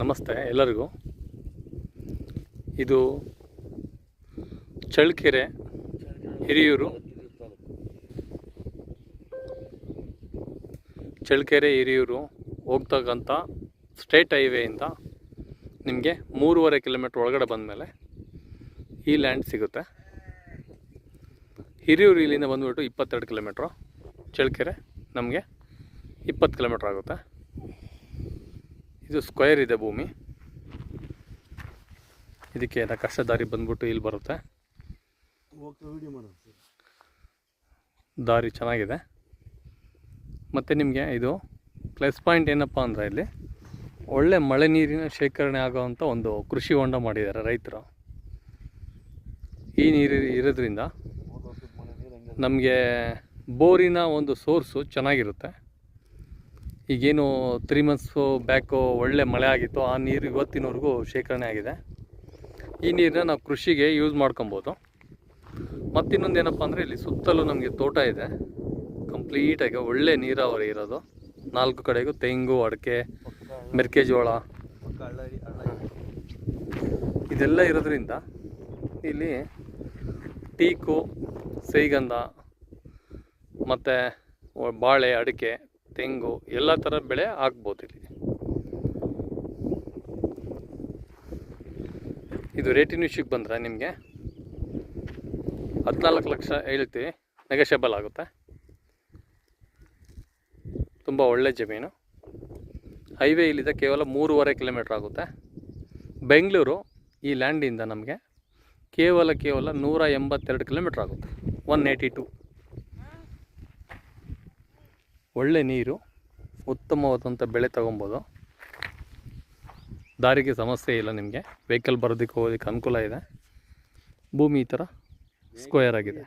ನಮಸ್ತೆ ಎಲ್ಲರಿಗೂ. ಇದು ಚಳ್ಳಕೆರೆ ಹಿರಿಯೂರು ಹೋಗ್ತಕ್ಕಂಥ ಸ್ಟೇಟ್ ಹೈವೇಯಿಂದ ನಿಮಗೆ 3.5 ಕಿಲೋಮೀಟ್ರ್ ಒಳಗಡೆ ಬಂದಮೇಲೆ ಈ ಲ್ಯಾಂಡ್ ಸಿಗುತ್ತೆ. ಹಿರಿಯೂರು ಇಲ್ಲಿಂದ ಬಂದುಬಿಟ್ಟು 22 ಕಿಲೋಮೀಟ್ರು, ಚಳ್ಳಕೆರೆ ನಮಗೆ 20 ಕಿಲೋಮೀಟ್ರ್ ಆಗುತ್ತೆ. ಇದು ಸ್ಕ್ವೇರ್ ಇದೆ ಭೂಮಿ. ಇದಕ್ಕೆ ಕಷ್ಟ ದಾರಿ ಬಂದ್ಬಿಟ್ಟು ಇಲ್ಲಿ ಬರುತ್ತೆ. ದಾರಿ ಚೆನ್ನಾಗಿದೆ. ಮತ್ತು ನಿಮಗೆ ಇದು ಪ್ಲಸ್ ಪಾಯಿಂಟ್ ಏನಪ್ಪ ಅಂದರೆ ಇಲ್ಲಿ ಒಳ್ಳೆ ಮಳೆ ನೀರಿನ ಶೇಖರಣೆ ಆಗೋವಂಥ ಒಂದು ಕೃಷಿ ಹೊಂಡ ಮಾಡಿದ್ದಾರೆ ರೈತರು. ಈ ನೀರು ಇರೋದ್ರಿಂದ ನಮಗೆ ಬೋರಿನ ಒಂದು ಸೋರ್ಸು ಚೆನ್ನಾಗಿರುತ್ತೆ. ಈಗೇನು 3 ಮಂತ್ಸು ಬ್ಯಾಕು ಒಳ್ಳೆ ಮಳೆ ಆಗಿತ್ತು, ಆ ನೀರು ಇವತ್ತಿನವರೆಗೂ ಶೇಖರಣೆ ಆಗಿದೆ. ಈ ನೀರನ್ನ ನಾವು ಕೃಷಿಗೆ ಯೂಸ್ ಮಾಡ್ಕೊಬೋದು. ಮತ್ತಿನ್ನೊಂದು ಏನಪ್ಪ ಅಂದರೆ ಇಲ್ಲಿ ಸುತ್ತಲೂ ನಮಗೆ ತೋಟ ಇದೆ. ಕಂಪ್ಲೀಟಾಗಿ ಒಳ್ಳೆ ನೀರಾವರಿ ಇರೋದು. 4 ಕಡೆಗೂ ತೆಂಗು, ಅಡಿಕೆ, ಮೆಕ್ಕೆಜೋಳ ಇದೆಲ್ಲ ಇರೋದ್ರಿಂದ ಇಲ್ಲಿ ಟೀಕು, ಶ್ರೀಗಂಧ ಮತ್ತು ಬಾಳೆ, ಅಡಿಕೆ, ತೆಂಗು ಎಲ್ಲ ಥರ ಬೆಳೆ ಆಗ್ಬೋದು ಇಲ್ಲಿ. ಇದು ರೇಟಿನ ವಿಷಯಕ್ಕೆ ಬಂದರೆ ನಿಮಗೆ 14 ಲಕ್ಷ ಹೇಳ್ತೀವಿ, ನೆಗೋಷಿಯಬಲ್ ಆಗುತ್ತೆ. ತುಂಬ ಒಳ್ಳೆ ಜಮೀನು. ಹೈವೇ ಇಲ್ಲಿದೆ ಕೇವಲ 3.5 ಕಿಲೋಮೀಟ್ರ್ ಆಗುತ್ತೆ. ಬೆಂಗಳೂರು ಈ ಲ್ಯಾಂಡಿಂದ ನಮಗೆ ಕೇವಲ 182 ಕಿಲೋಮೀಟ್ರ್ ಆಗುತ್ತೆ, 182. ಒಳ್ಳೆ ನೀರು, ಉತ್ತಮವಾದಂಥ ಬೆಳೆ ತೊಗೊಬೋದು. ದಾರಿಗೆ ಸಮಸ್ಯೆ ಇಲ್ಲ, ನಿಮಗೆ ವೆಹಿಕಲ್ ಬರೋದಕ್ಕೆ ಹೋಗೋದಕ್ಕೆ ಅನುಕೂಲ ಇದೆ. ಭೂಮಿ ಈ ಥರ ಸ್ಕ್ವೇರ್ ಆಗಿದೆ.